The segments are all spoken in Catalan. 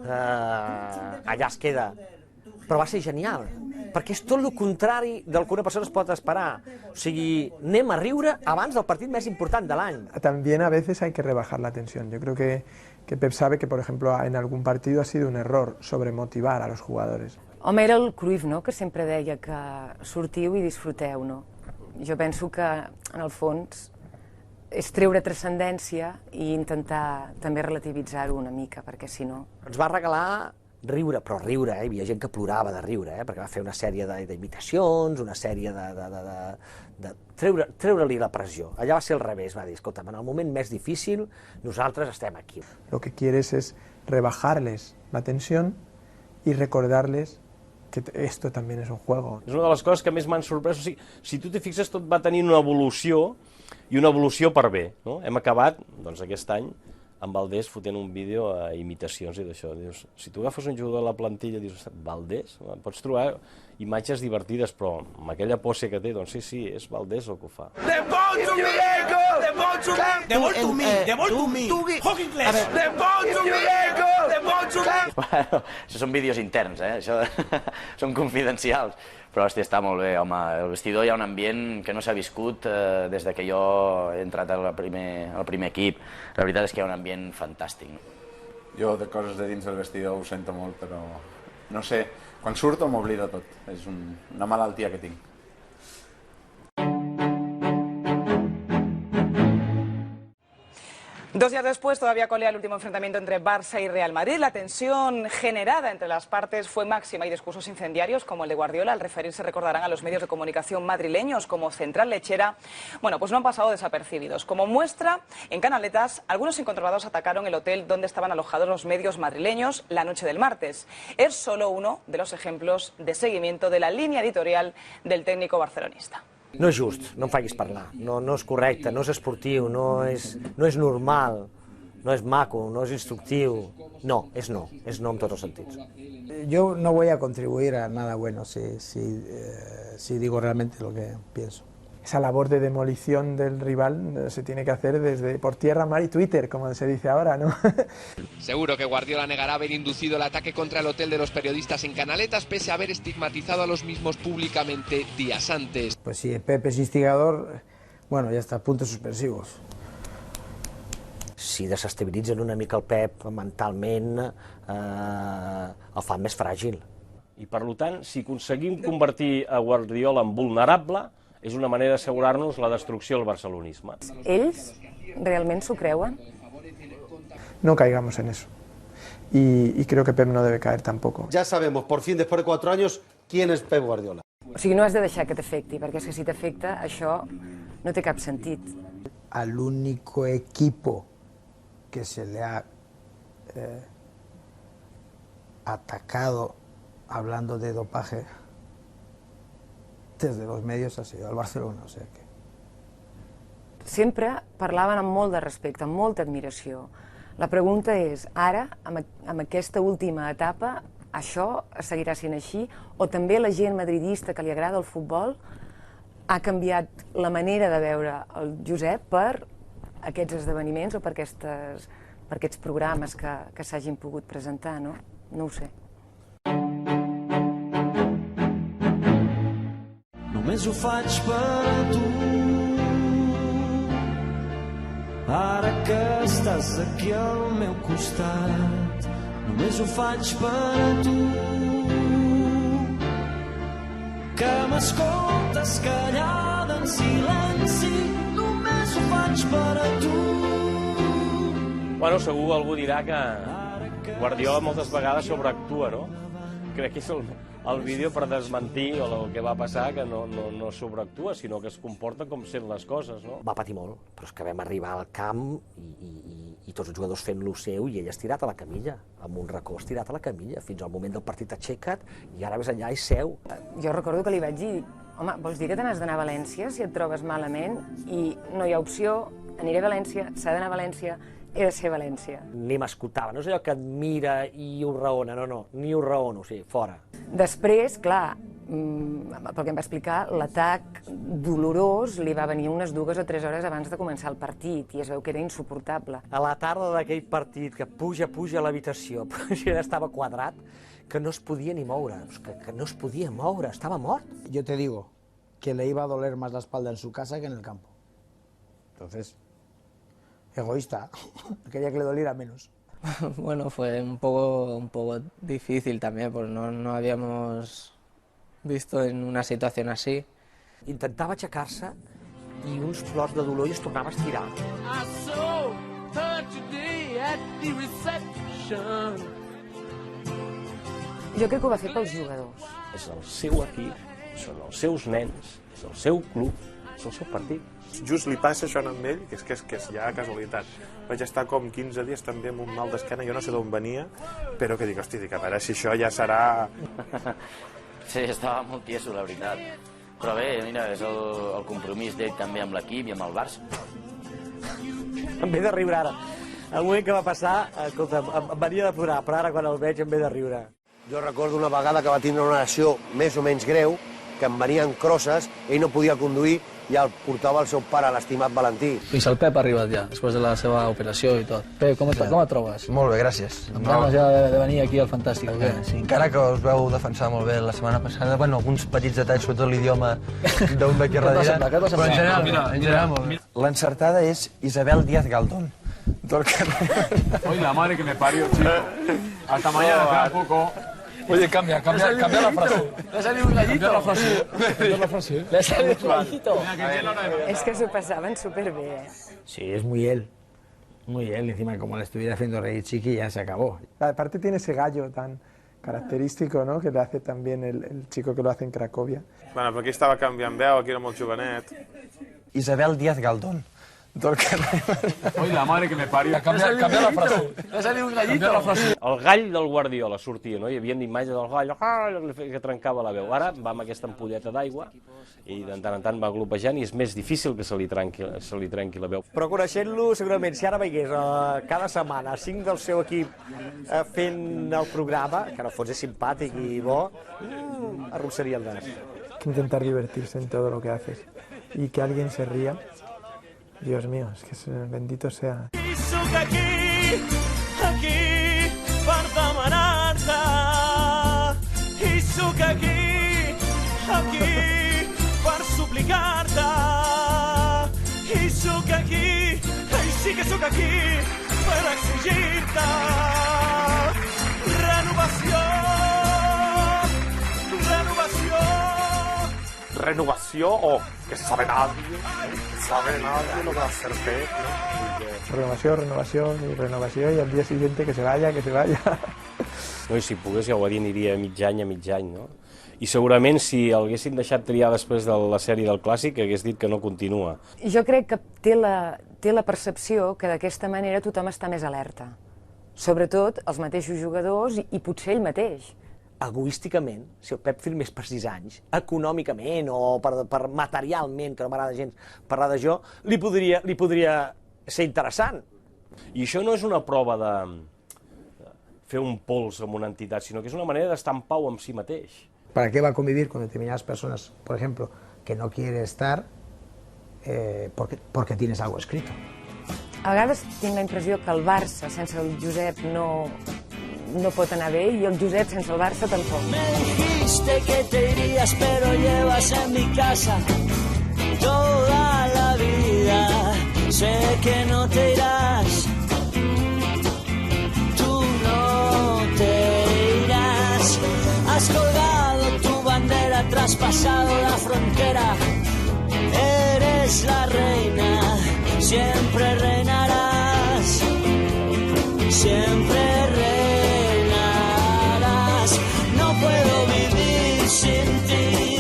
allà es queda. Però va ser genial, perquè és tot el contrari del que una persona es pot esperar. O sigui, anem a riure abans del partit més important de l'any. También a veces hay que rebajar la tensión. Yo creo que Pep sabe que, por ejemplo, en algún partido ha sido un error sobremotivar a los jugadores. Home, era el Cruyff, no?, que sempre deia que sortiu i disfruteu, no? Jo penso que, en el fons, és treure transcendència i intentar també relativitzar-ho una mica, perquè si no... Ens va regalar riure, però riure, hi havia gent que plorava de riure, perquè va fer una sèrie d'imitacions, una sèrie de treure-li la pressió. Allà va ser al revés, va dir, escolta'm, en el moment més difícil nosaltres estem aquí. Lo que quieres es rebajarles la tensión y recordarles que esto también es un juego. És una de les coses que més m'han sorprès. O sigui, si tu t'hi fixes, tot va tenir una evolució, i una evolució per bé, no? Hem acabat, doncs, aquest any, amb Valdés fotent un vídeo a imitacions i d'això. Dius, si tu agafes un jugador de la plantilla i dius, Valdés? Pots trobar imatges divertides, però amb aquella pose que té, doncs sí, és Valdés el que ho fa. De vol to me, Ego! De vol to me! De vol to me! De vol to me! Hoc inglès! De vol to me, Ego! De vol to me! Bueno, això són vídeos interns, això són confidencials. Però, hòstia, està molt bé, home. Al vestidor hi ha un ambient que no s'ha viscut des que jo he entrat al primer equip. La veritat és que hi ha un ambient fantàstic. Jo de coses de dins del vestidor ho sento molt, però no sé, quan surto m'oblido tot. És una malaltia que tinc. 2 días después todavía colea el último enfrentamiento entre Barça y Real Madrid. La tensión generada entre las partes fue máxima y discursos incendiarios como el de Guardiola al referirse, recordarán, a los medios de comunicación madrileños como Central Lechera, bueno, pues no han pasado desapercibidos. Como muestra, en Canaletas, algunos incontrolados atacaron el hotel donde estaban alojados los medios madrileños la noche del martes. Es solo uno de los ejemplos de seguimiento de la línea editorial del técnico barcelonista. No és just, no em facis parlar, no és correcte, no és esportiu, no és normal, no és maco, no és instructiu, no és no en tots els sentits. Yo no voy a contribuir a nada bueno si digo realmente lo que pienso. Esa labor de demolición del rival se tiene que hacer desde por tierra, mar y Twitter, como se dice ahora, ¿no? Seguro que Guardiola negará haber inducido el ataque contra el hotel de los periodistas en Canaletas, pese a haber estigmatizado a los mismos públicamente días antes. Pues si Pepe es instigador, bueno, ya está, puntos suspensivos. Si desestabilitzen una mica el Pep mentalment, el fan més fràgil. I per tant, si aconseguim convertir a Guardiola en vulnerable, és una manera d'assegurar-nos la destrucció del barcelonisme. Ells realment s'ho creuen? No caigamos en eso. Y creo que Pep no debe caer tampoco. Ya sabemos, por fin, después de 4 años, quién es Pep Guardiola. O sigui, no has de deixar que t'afecti, perquè és que si t'afecta, això no té cap sentit. Al único equipo que se le ha atacado hablando de dopaje desde los medios ha sido el Barcelona, o sea que... Sempre parlaven amb molt de respecte, amb molta admiració. La pregunta és, ara, amb aquesta última etapa, això seguirà sent així? O també la gent madridista que li agrada el futbol ha canviat la manera de veure el Josep per aquests esdeveniments o per aquests programes que s'hagin pogut presentar, no? No ho sé. Només ho faig per tu, ara que estàs aquí al meu costat. Només ho faig per tu, que m'escoltes callada en silenci. Només ho faig per tu. Bueno, segur algú dirà que Guardiola moltes vegades sobreactua, no? Crec que és el vídeo per desmentir el que va passar, que no sobreactua, sinó que es comporta com sent les coses, no? Va patir molt, però és que vam arribar al camp i tots els jugadors fent lo seu i ell estirat a la camilla, amb un racó estirat a la camilla, fins al moment del partit aixeca't i ara ves allà i seu. Jo recordo que li vaig dir, home, vols dir que te n'has d'anar a València si et trobes malament? I no hi ha opció, aniré a València, s'ha d'anar a València, he de ser València. Ni m'escoltava, no és allò que et mira i ho raona, no, ni ho raono, o sigui, fora. Després, clar, pel que em va explicar, l'atac dolorós li va venir unes 2 o 3 hores abans de començar el partit i es veu que era insuportable. A la tarda d'aquell partit, que puja a l'habitació, però ja estava quadrat, que no es podia ni moure, que no es podia moure, estava mort. Yo te digo que le iba a doler más la espalda en su casa que en el campo. Entonces, egoísta, quería que le doliera menos. Bueno, fue un poco difícil también, pues no habíamos visto en una situación así. Intentava aixecar-se i uns plors de dolor i es tornava a estirar. Jo crec que ho va fer pels jugadors. És el seu equip, són els seus nens, és el seu club, és el seu partit. Just li passa això amb ell, que és ja casualitat. Vaig estar com 15 dies també amb un mal d'esquena, jo no sé d'on venia, però que dic, hosti, a veure si això ja serà... Sí, estava molt tieso, la veritat. Però bé, mira, és el compromís d'ell també amb l'equip i amb el Barça. Em ve de riure ara. El moment que va passar, escolta, em venia de plorar, però ara quan el veig em ve de riure. Jo recordo una vegada que va tindre una lesió més o menys greu, que em venien crosses, ell no podia conduir i el portava el seu pare, l'estimat Valentí. Fins el Pep ha arribat ja, després de la seva operació i tot. Pep, com et trobes? Molt bé, gràcies. Amb ganes ja de venir aquí al Fantàstic. Sí, encara que us veu defensar molt bé la setmana passada, bueno, alguns petits detalls, sobretot l'idioma d'un d'aquí darrere, però en general molt bé. L'encertada és Isabel Díaz Galdón. Oye, la madre que me parió, chico. Hasta mañana, espera un poco. Oye, cambia la frase. Le ha salido un gallito. Cambia la frase. Le ha salido un gallito. És que s'ho passaven superbé. Sí, es muy él. Muy él, encima como le estuviera haciendo reír Chiqui, ya se acabó. Aparte tiene ese gallo tan característico, ¿no?, que le hace también el chico que lo hace en Cracovia. Bueno, però aquí estava canviant veu, aquí era molt jovenet. Isabel Díaz Galdón. Oye, la madre que me parió. Cambia la frase. Le ha salido un gallito. El gall del Guardiola sortia, no? Hi havia imatges del gall que trencava la veu. Ara va amb aquesta ampolleta d'aigua i de tant en tant va glopejant i és més difícil que se li trenqui la veu. Però coneixent-lo, segurament, si ara veiés cada setmana 5 del seu equip fent el programa, que en el fons és simpàtic i bo, arrossaria el nas. Intentar divertirse en todo lo que haces y que alguien se ría. Dios mío, es que bendito sea. I sóc aquí per demanar-te. I sóc aquí per suplicar-te. I sóc aquí, sí que sóc aquí per exigir-te. Renovació. Renovació o que sabe nadie lo que va a hacer Pep, ¿no? Renovació y al día siguiente que se vaya. No, i si pogués, ja ho va dir, aniria a mig any, no? I segurament si l'haguessin deixat triar després de la sèrie del Clàssic hagués dit que no continua. Jo crec que té la percepció que d'aquesta manera tothom està més alerta. Sobretot els mateixos jugadors i potser ell mateix. Egoísticament, si el Pep firmés per 6 anys, econòmicament o per materialment, que no m'agrada gens parlar d'això, li podria ser interessant. I això no és una prova de fer un pols amb una entitat, sinó que és una manera d'estar en pau amb si mateix. ¿Para qué va a convivir con determinadas personas, por ejemplo, que no quiere estar porque tienes algo escrito? A vegades tinc la impressió que el Barça sense el Josep no pot anar bé i el Josep sense el Barça tampoc. Me dijiste que te irías, pero llevas en mi casa toda la vida. Sé que no te irás, tú no te irás. Has colgado tu bandera, traspasado la frontera. Eres la reina, siempre reinarás, siempre reinarás. No puedo vivir sin ti,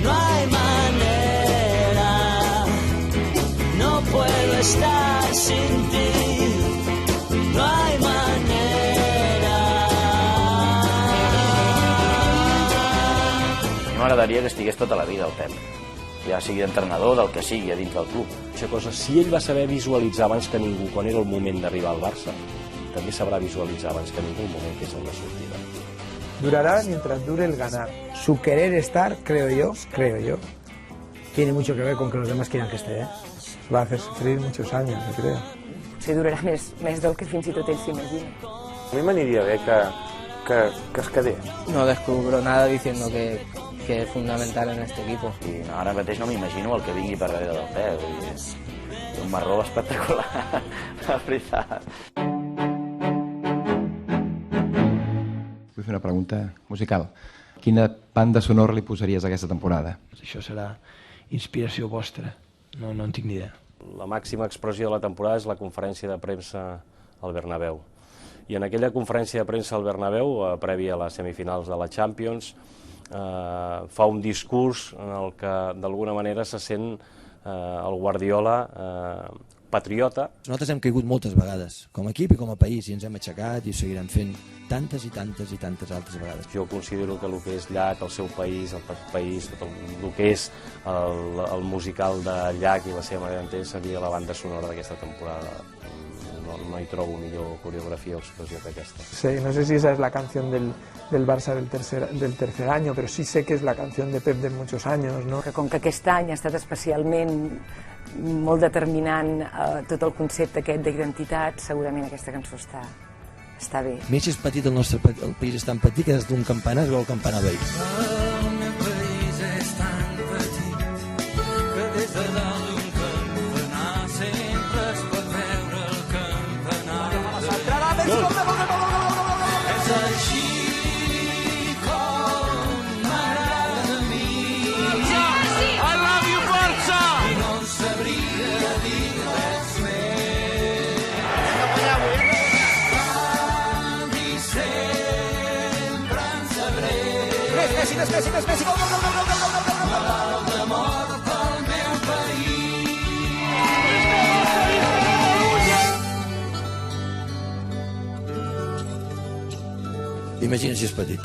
no hay manera. No puedo estar sin ti, no hay manera. M'agradaria que estigués tota la vida el Pep, ja sigui entrenador del que sigui a dins del club. Si ell va saber visualitzar abans que ningú quan era el moment d'arribar al Barça, també sabrà visualitzar abans que ningú el moment que és el de sortida. Durará mientras dure el ganar. Su querer estar, creo yo, tiene mucho que ver con que los demás quieran que esté, ¿eh? Va a hacer sufrir muchos años, yo creo. Sí, durarà més del que fins i tot ell s'imagina. A mi m'aniria bé que es quedés. No descubro nada diciendo que es fundamental en este equipo. I ara mateix no m'imagino el que vingui per darrere del peu. És un marró espectacular, la veritat. Vull fer una pregunta musical. Quina banda sonora li posaries a aquesta temporada? Això serà inspiració vostra, no en tinc ni idea. La màxima expressió de la temporada és la conferència de premsa al Bernabéu. I en aquella conferència de premsa al Bernabéu, prèvia a les semifinals de la Champions, fa un discurs en el que d'alguna manera se sent el Guardiola patriota. Nosaltres hem caigut moltes vegades, com a equip i com a país, i ens hem aixecat i ho seguirem fent tantes i tantes i tantes altres vegades. Jo considero que el que és Llach, el seu país, el país, tot el que és el musical de Llach i la seva manera d'entendre seria la banda sonora d'aquesta temporada. No hi trobo millor coreografia o expressió que aquesta. Sí, no sé si esa es la canción del Barça del tercer año, pero sí sé que es la canción de Pep de muchos años, ¿no? Que com que aquest any ha estat especialment molt determinant tot el concepte aquest d'identitat, segurament aquesta cançó està bé. Més és petit, el país és tan petit que des d'un campanar es veu el campanar veí. El meu país és tan petit que des de dalt d'un campanar sempre es pot veure el campanar de Belém. És així com m'agrada a mi. I love you, Barça! I no sabria dir res més. I sempre en sabré. Messi, gol, gol, gol, gol, gol, gol, gol, mal d'amor pel meu país. Imagina si és petit.